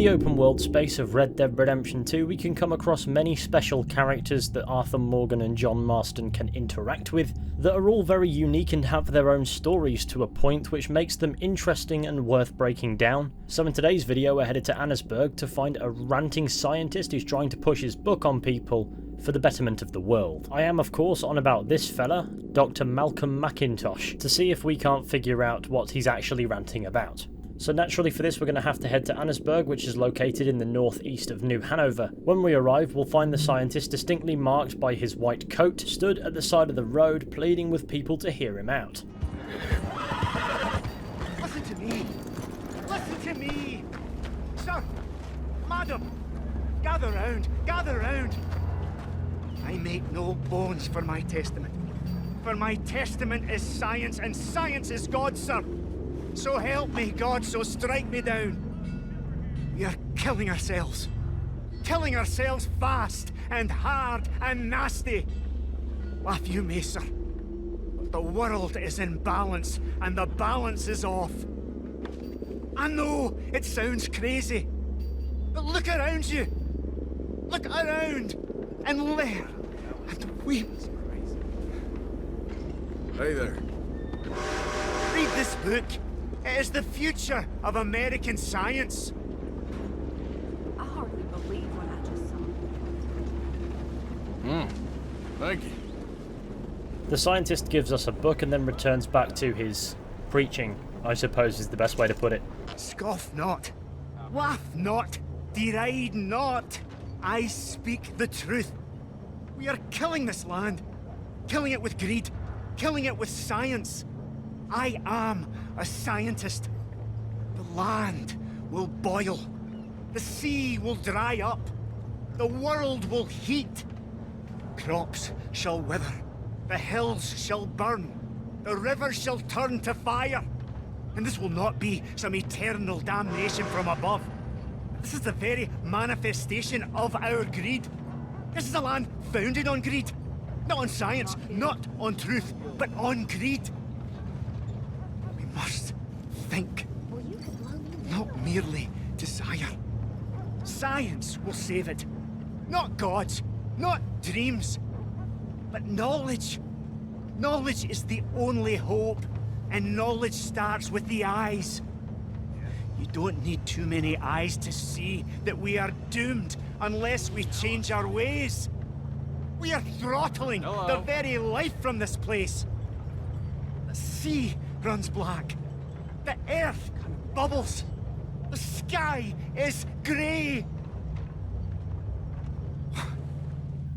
the open world space of Red Dead Redemption 2, we can come across many special characters that Arthur Morgan and John Marston can interact with, that are all very unique and have their own stories to a point which makes them interesting and worth breaking down. So in today's video we're headed to Annesburg to find a ranting scientist who's trying to push his book on people for the betterment of the world. I am of course on about this fella, Dr. Malcolm MacIntosh, to see if we can't figure out what he's actually ranting about. So naturally for this we're going to have to head to Annesburg, which is located in the northeast of New Hanover. When we arrive we'll find the scientist distinctly marked by his white coat, stood at the side of the road pleading with people to hear him out. Listen to me! Listen to me! Sir! Madam! Gather round! Gather round! I make no bones for my testament. For my testament is science, and science is God, sir! So help me, God, so strike me down. We are killing ourselves. Killing ourselves fast and hard and nasty. Laugh you may, sir. But the world is in balance, and the balance is off. I know it sounds crazy, but look around you. Look around and learn and weep. Hey there. Read this book. It is the future of American science. I hardly believe what I just saw. Thank you. The scientist gives us a book and then returns back to his preaching, I suppose is the best way to put it. Scoff not. Laugh not. Deride not. I speak the truth. We are killing this land. Killing it with greed. Killing it with science. I am a scientist. The land will boil. The sea will dry up. The world will heat. Crops shall wither. The hills shall burn. The rivers shall turn to fire. And this will not be some eternal damnation from above. This is the very manifestation of our greed. This is a land founded on greed. Not on science, not on truth, but on greed. We must think, not merely desire. Science will save it. Not gods, not dreams, but knowledge. Knowledge is the only hope, and knowledge starts with the eyes. You don't need too many eyes to see that we are doomed unless we change our ways. We are throttling the very life from this place. The sea runs black. The earth bubbles. The sky is grey.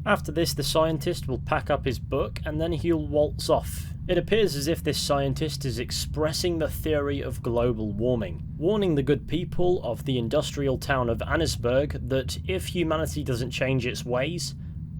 After this, the scientist will pack up his book and then he'll waltz off. It appears as if this scientist is expressing the theory of global warming, warning the good people of the industrial town of Annesburg that if humanity doesn't change its ways,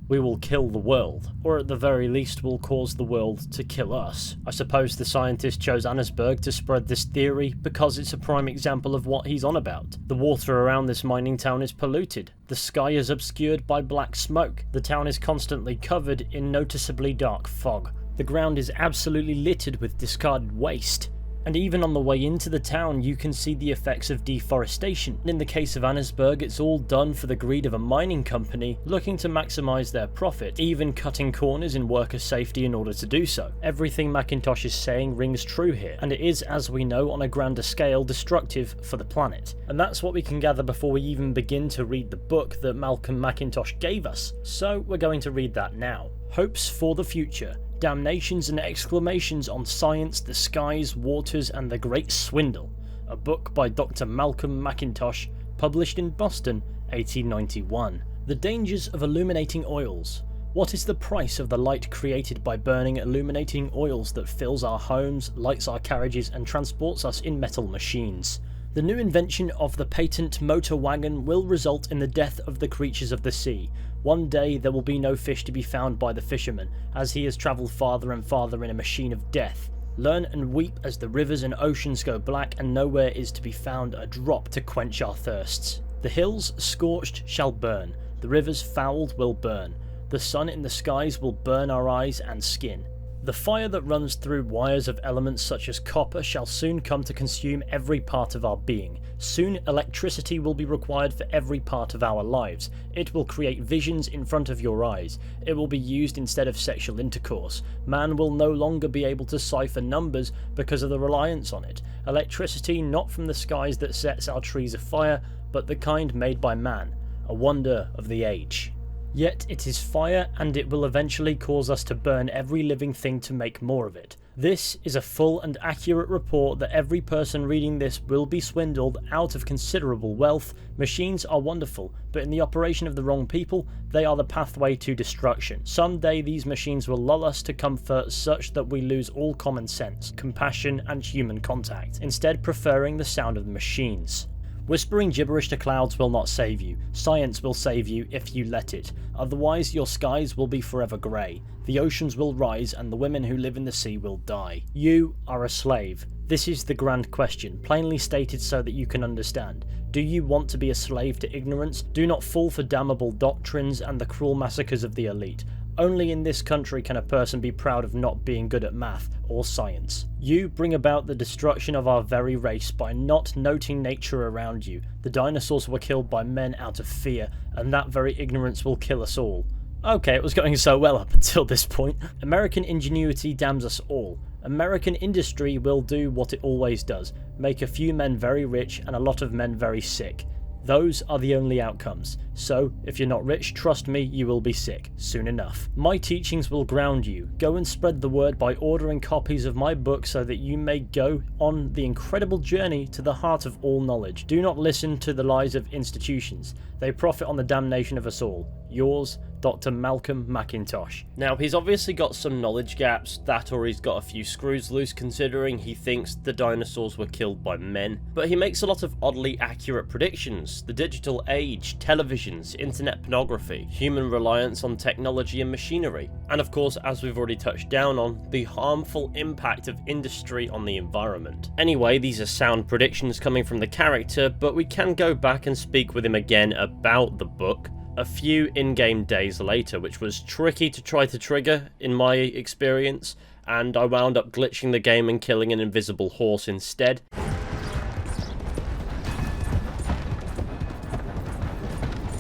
we will kill the world, or at the very least will cause the world to kill us. I suppose the scientist chose Annesburg to spread this theory because it's a prime example of what he's on about. The water around this mining town is polluted, the sky is obscured by black smoke, the town is constantly covered in noticeably dark fog, the ground is absolutely littered with discarded waste. And even on the way into the town you can see the effects of deforestation. In the case of Annesburg, it's all done for the greed of a mining company looking to maximise their profit, even cutting corners in worker safety in order to do so. Everything MacIntosh is saying rings true here, and it is, as we know, on a grander scale destructive for the planet. And that's what we can gather before we even begin to read the book that Malcolm MacIntosh gave us. So we're going to read that now. Hopes for the future. Damnations and exclamations on science, the skies, waters, and the great swindle. A book by Dr. Malcolm MacIntosh, published in Boston, 1891. The dangers of illuminating oils. What is the price of the light created by burning illuminating oils that fills our homes, lights our carriages, and transports us in metal machines? The new invention of the patent motor wagon will result in the death of the creatures of the sea. One day there will be no fish to be found by the fisherman, as he has travelled farther and farther in a machine of death. Learn and weep as the rivers and oceans go black and nowhere is to be found a drop to quench our thirsts. The hills scorched shall burn, the rivers fouled will burn, the sun in the skies will burn our eyes and skin. The fire that runs through wires of elements such as copper shall soon come to consume every part of our being. Soon electricity will be required for every part of our lives. It will create visions in front of your eyes. It will be used instead of sexual intercourse. Man will no longer be able to cipher numbers because of the reliance on it. Electricity not from the skies that sets our trees afire, but the kind made by man. A wonder of the age. Yet it is fire, and it will eventually cause us to burn every living thing to make more of it. This is a full and accurate report that every person reading this will be swindled out of considerable wealth. Machines are wonderful, but in the operation of the wrong people, they are the pathway to destruction. Someday these machines will lull us to comfort such that we lose all common sense, compassion, and human contact, instead preferring the sound of the machines. Whispering gibberish to clouds will not save you. Science will save you if you let it. Otherwise, your skies will be forever grey. The oceans will rise and the women who live in the sea will die. You are a slave. This is the grand question, plainly stated so that you can understand. Do you want to be a slave to ignorance? Do not fall for damnable doctrines and the cruel massacres of the elite. Only in this country can a person be proud of not being good at math or science. You bring about the destruction of our very race by not noting nature around you. The dinosaurs were killed by men out of fear, and that very ignorance will kill us all. Okay, it was going so well up until this point. American ingenuity damns us all. American industry will do what it always does, make a few men very rich and a lot of men very sick. Those are the only outcomes. So, if you're not rich, trust me, you will be sick, soon enough. My teachings will ground you. Go and spread the word by ordering copies of my book so that you may go on the incredible journey to the heart of all knowledge. Do not listen to the lies of institutions. They profit on the damnation of us all. Yours, Dr. Malcolm MacIntosh. Now, he's obviously got some knowledge gaps, that or he's got a few screws loose considering he thinks the dinosaurs were killed by men, but he makes a lot of oddly accurate predictions. The digital age, televisions, internet pornography, human reliance on technology and machinery, and of course, as we've already touched down on, the harmful impact of industry on the environment. Anyway, these are sound predictions coming from the character, but we can go back and speak with him again about the book a few in-game days later, which was tricky to try to trigger in my experience, and I wound up glitching the game and killing an invisible horse instead.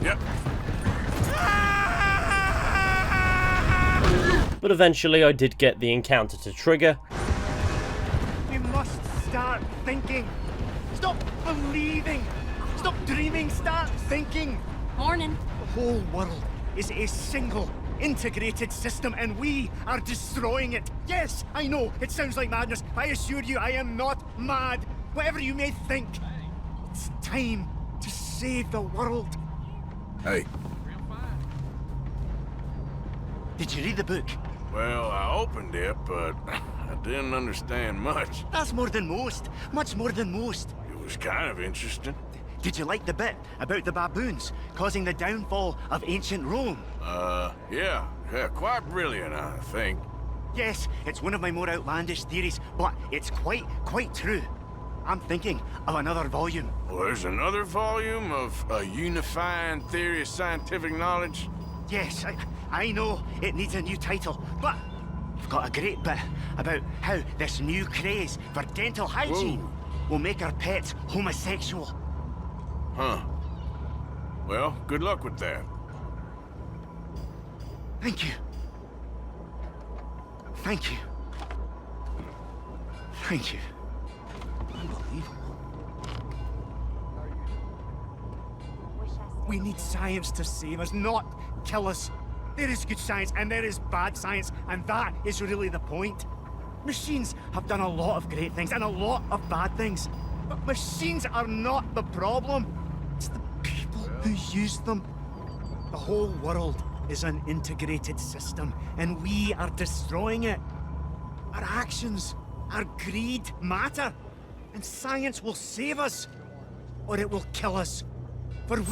Yep. But eventually I did get the encounter to trigger. We must start thinking. Stop believing. Stop dreaming. Start thinking. Morning. The whole world is a single, integrated system, and we are destroying it. Yes, I know, it sounds like madness. I assure you, I am not mad. Whatever you may think, it's time to save the world. Hey. Did you read the book? Well, I opened it, but I didn't understand much. That's more than most. Much more than most. It was kind of interesting. Did you like the bit about the baboons causing the downfall of ancient Rome? Yeah, quite brilliant, I think. Yes, it's one of my more outlandish theories, but it's quite true. I'm thinking of another volume. Well, there's another volume of a unifying theory of scientific knowledge? Yes, I know it needs a new title, but I've got a great bit about how this new craze for dental hygiene will make our pets homosexual. Huh. Well, good luck with that. Thank you. Thank you. Thank you. Unbelievable. We need science to save us, not kill us. There is good science and there is bad science, and that is really the point. Machines have done a lot of great things and a lot of bad things, but machines are not the problem. It's the people who use them. The whole world is an integrated system, and we are destroying it. Our actions, our greed matter, and science will save us, or it will kill us. For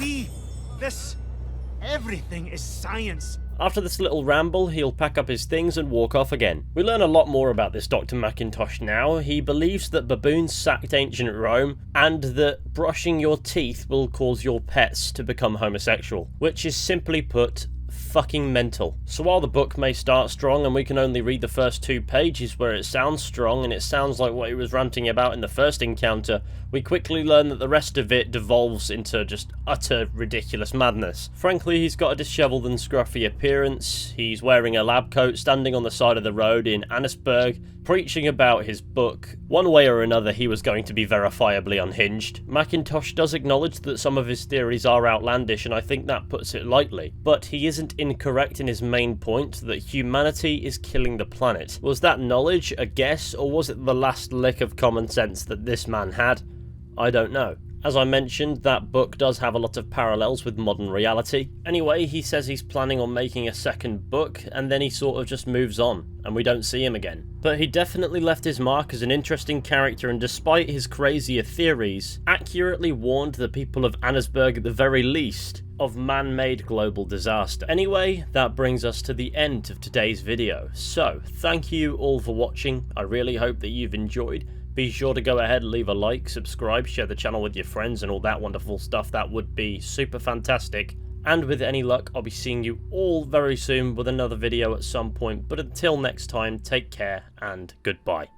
everything is science. After this little ramble, he'll pack up his things and walk off again. We learn a lot more about this Dr. MacIntosh now. He believes that baboons sacked ancient Rome, and that brushing your teeth will cause your pets to become homosexual, which is simply put, fucking mental. So while the book may start strong and we can only read the first 2 pages where it sounds strong and it sounds like what he was ranting about in the first encounter, we quickly learn that the rest of it devolves into just utter ridiculous madness. Frankly, he's got a disheveled and scruffy appearance, he's wearing a lab coat standing on the side of the road in Annesburg, preaching about his book. One way or another he was going to be verifiably unhinged. MacIntosh does acknowledge that some of his theories are outlandish, and I think that puts it lightly, but he isn't incorrect in his main point that humanity is killing the planet. Was that knowledge a guess, or was it the last lick of common sense that this man had? I don't know. As I mentioned, that book does have a lot of parallels with modern reality. Anyway, he says he's planning on making a second book, and then he sort of just moves on, and we don't see him again. But he definitely left his mark as an interesting character, and despite his crazier theories, accurately warned the people of Annesburg at the very least of man-made global disaster. Anyway, that brings us to the end of today's video. So, thank you all for watching. I really hope that you've enjoyed. Be sure to go ahead, leave a like, subscribe, share the channel with your friends and all that wonderful stuff. That would be super fantastic. And with any luck, I'll be seeing you all very soon with another video at some point. But until next time, take care and goodbye.